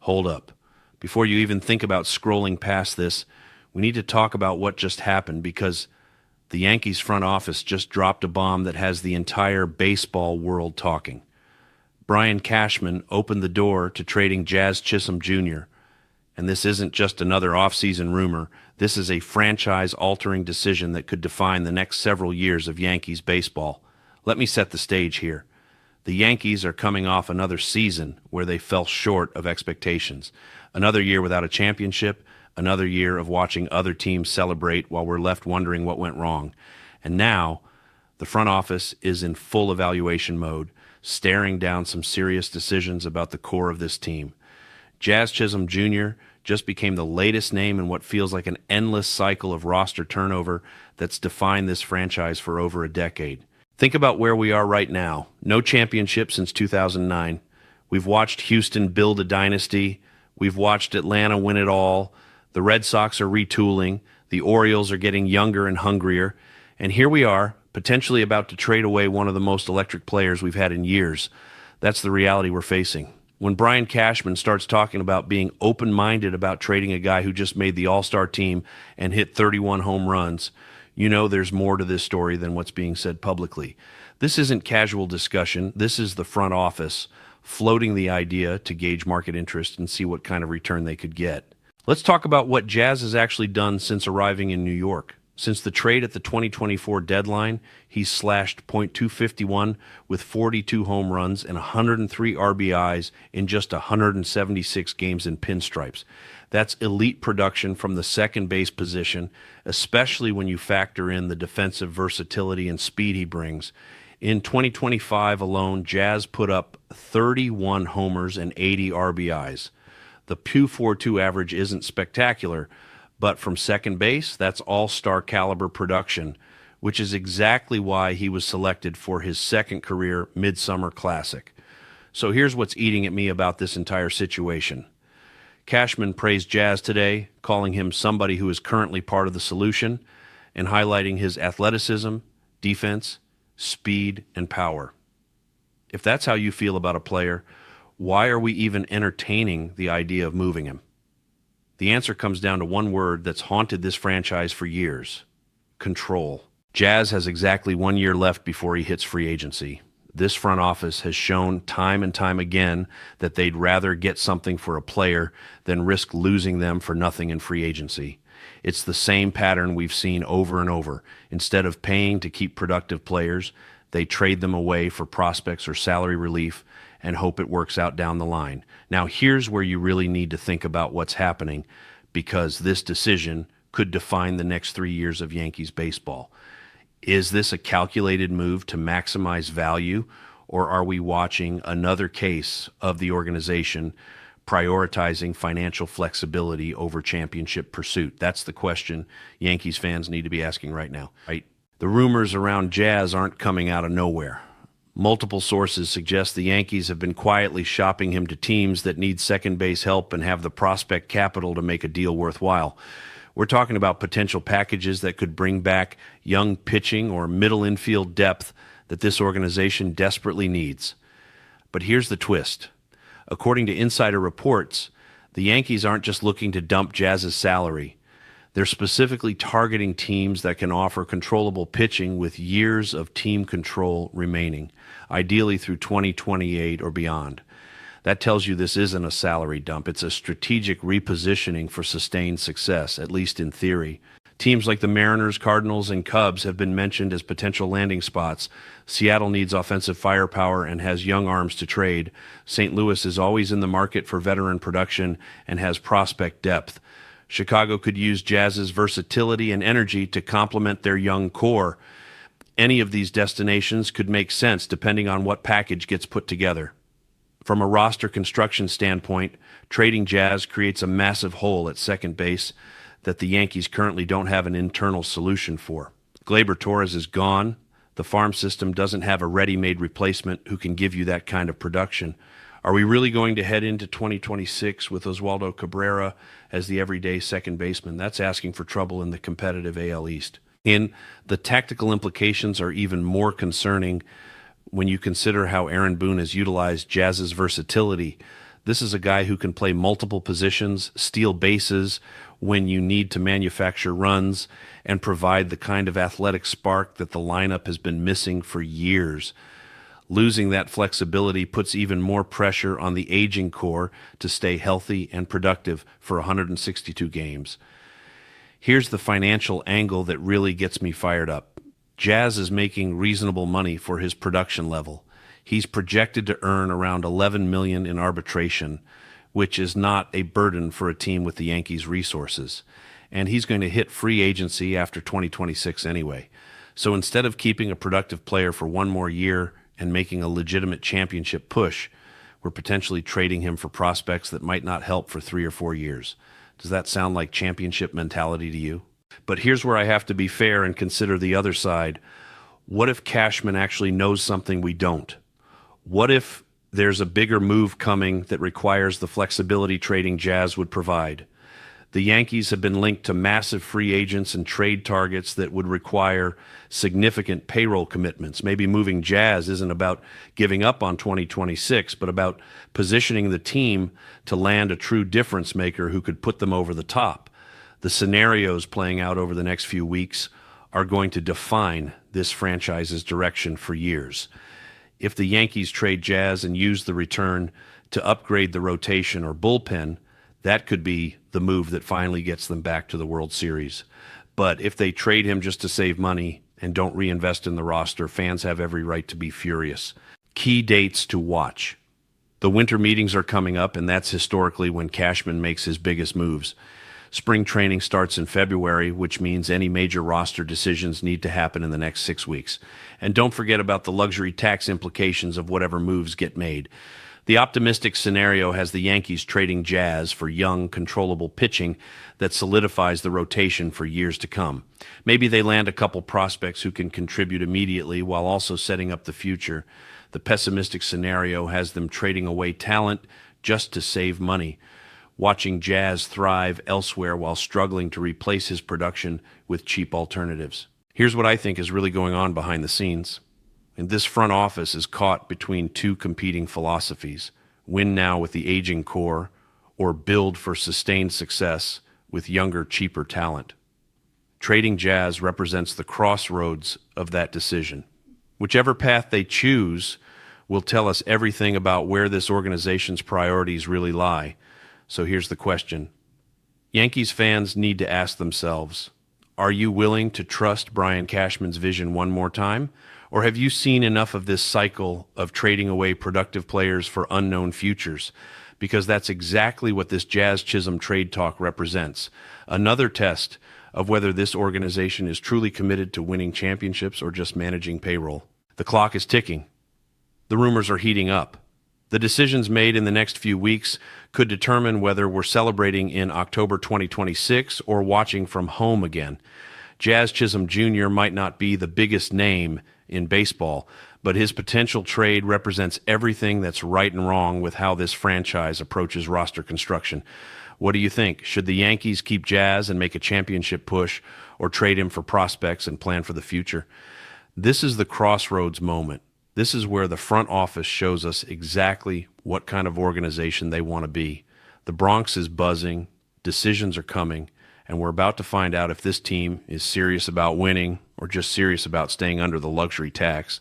Hold up. Before you even think about scrolling past this, we need to talk about what just happened because the Yankees front office just dropped a bomb that has the entire baseball world talking. Brian Cashman opened the door to trading JAZZ CHISHOLM Jr., and this isn't just another offseason rumor. This is a franchise-altering decision that could define the next several years of Yankees baseball. Let me set the stage here. The Yankees are coming off another season where they fell short of expectations. Another year without a championship, another year of watching other teams celebrate while we're left wondering what went wrong. And now, the front office is in full evaluation mode, staring down some serious decisions about the core of this team. JAZZ CHISHOLM Jr. just became the latest name in what feels like an endless cycle of roster turnover that's defined this franchise for over a decade. Think about where we are right now. No championship since 2009. We've watched Houston build a dynasty. We've watched Atlanta win it all. The Red Sox are retooling. The Orioles are getting younger and hungrier. And here we are, potentially about to trade away one of the most electric players we've had in years. That's the reality we're facing. When Brian Cashman starts talking about being open-minded about trading a guy who just made the All-Star team and hit 31 home runs, you know there's more to this story than what's being said publicly. This isn't casual discussion. This is the front office floating the idea to gauge market interest and see what kind of return they could get. Let's talk about what JAZZ has actually done since arriving in New York. Since the trade at the 2024 deadline, he's slashed .251 with 42 home runs and 103 RBIs in just 176 games in pinstripes. That's elite production from the second base position, especially when you factor in the defensive versatility and speed he brings. In 2025 alone, JAZZ put up 31 homers and 80 RBIs. The .242 average isn't spectacular, but from second base, that's all-star caliber production, which is exactly why he was selected for his second career Midsummer Classic. So here's what's eating at me about this entire situation. Cashman praised JAZZ today, calling him somebody who is currently part of the solution and highlighting his athleticism, defense, speed, and power. If that's how you feel about a player, why are we even entertaining the idea of moving him? The answer comes down to one word that's haunted this franchise for years: control. JAZZ has exactly 1 year left before he hits free agency. This front office has shown time and time again that they'd rather get something for a player than risk losing them for nothing in free agency. It's the same pattern we've seen over and over. Instead of paying to keep productive players, they trade them away for prospects or salary relief and hope it works out down the line. Now, here's where you really need to think about what's happening, because this decision could define the next 3 years of Yankees baseball. Is this a calculated move to maximize value, or are we watching another case of the organization prioritizing financial flexibility over championship pursuit? That's the question Yankees fans need to be asking right now. Right? The rumors around JAZZ aren't coming out of nowhere. Multiple sources suggest the Yankees have been quietly shopping him to teams that need second base help and have the prospect capital to make a deal worthwhile. We're talking about potential packages that could bring back young pitching or middle infield depth that this organization desperately needs. But here's the twist. According to insider reports, the Yankees aren't just looking to dump JAZZ's salary. They're specifically targeting teams that can offer controllable pitching with years of team control remaining, ideally through 2028 or beyond. That tells you this isn't a salary dump. It's a strategic repositioning for sustained success, at least in theory. Teams like the Mariners, Cardinals, and Cubs have been mentioned as potential landing spots. Seattle needs offensive firepower and has young arms to trade. St. Louis is always in the market for veteran production and has prospect depth. Chicago could use JAZZ's versatility and energy to complement their young core. Any of these destinations could make sense depending on what package gets put together. From a roster construction standpoint, trading JAZZ creates a massive hole at second base that the Yankees currently don't have an internal solution for. Gleyber Torres is gone. The farm system doesn't have a ready-made replacement who can give you that kind of production. Are we really going to head into 2026 with Oswaldo Cabrera as the everyday second baseman? That's asking for trouble in the competitive AL East. And the tactical implications are even more concerning when you consider how Aaron Boone has utilized JAZZ's versatility. This is a guy who can play multiple positions, steal bases when you need to manufacture runs, and provide the kind of athletic spark that the lineup has been missing for years. Losing that flexibility puts even more pressure on the aging core to stay healthy and productive for 162 games. Here's the financial angle that really gets me fired up. Jazz is making reasonable money for his production level. He's projected to earn around $11 million in arbitration, which is not a burden for a team with the Yankees' resources. And he's going to hit free agency after 2026 anyway. So instead of keeping a productive player for one more year and making a legitimate championship push, we're potentially trading him for prospects that might not help for 3 or 4 years. Does that sound like championship mentality to you? But here's where I have to be fair and consider the other side. What if Cashman actually knows something we don't? What if there's a bigger move coming that requires the flexibility trading Jazz would provide? The Yankees have been linked to massive free agents and trade targets that would require significant payroll commitments. Maybe moving Jazz isn't about giving up on 2026, but about positioning the team to land a true difference maker who could put them over the top. The scenarios playing out over the next few weeks are going to define this franchise's direction for years. If the Yankees trade Jazz and use the return to upgrade the rotation or bullpen, that could be the move that finally gets them back to the World Series. But if they trade him just to save money and don't reinvest in the roster, fans have every right to be furious. Key dates to watch. The winter meetings are coming up, and that's historically when Cashman makes his biggest moves. Spring training starts in February, which means any major roster decisions need to happen in the next 6 weeks. And don't forget about the luxury tax implications of whatever moves get made. The optimistic scenario has the Yankees trading Jazz for young, controllable pitching that solidifies the rotation for years to come. Maybe they land a couple prospects who can contribute immediately while also setting up the future. The pessimistic scenario has them trading away talent just to save money, watching Jazz thrive elsewhere while struggling to replace his production with cheap alternatives. Here's what I think is really going on behind the scenes. And this front office is caught between two competing philosophies: win now with the aging core, or build for sustained success with younger, cheaper talent. Trading Jazz represents the crossroads of that decision. Whichever path they choose will tell us everything about where this organization's priorities really lie. So here's the question. Yankees fans need to ask themselves, are you willing to trust Brian Cashman's vision one more time? Or have you seen enough of this cycle of trading away productive players for unknown futures? Because that's exactly what this Jazz Chisholm trade talk represents. Another test of whether this organization is truly committed to winning championships or just managing payroll. The clock is ticking. The rumors are heating up. The decisions made in the next few weeks could determine whether we're celebrating in October 2026 or watching from home again. Jazz Chisholm Jr. might not be the biggest name in baseball, but his potential trade represents everything that's right and wrong with how this franchise approaches roster construction. What do you think? Should the Yankees keep Jazz and make a championship push, or trade him for prospects and plan for the future? This is the crossroads moment. This is where the front office shows us exactly what kind of organization they want to be. The Bronx is buzzing, decisions are coming, and we're about to find out if this team is serious about winning or just serious about staying under the luxury tax.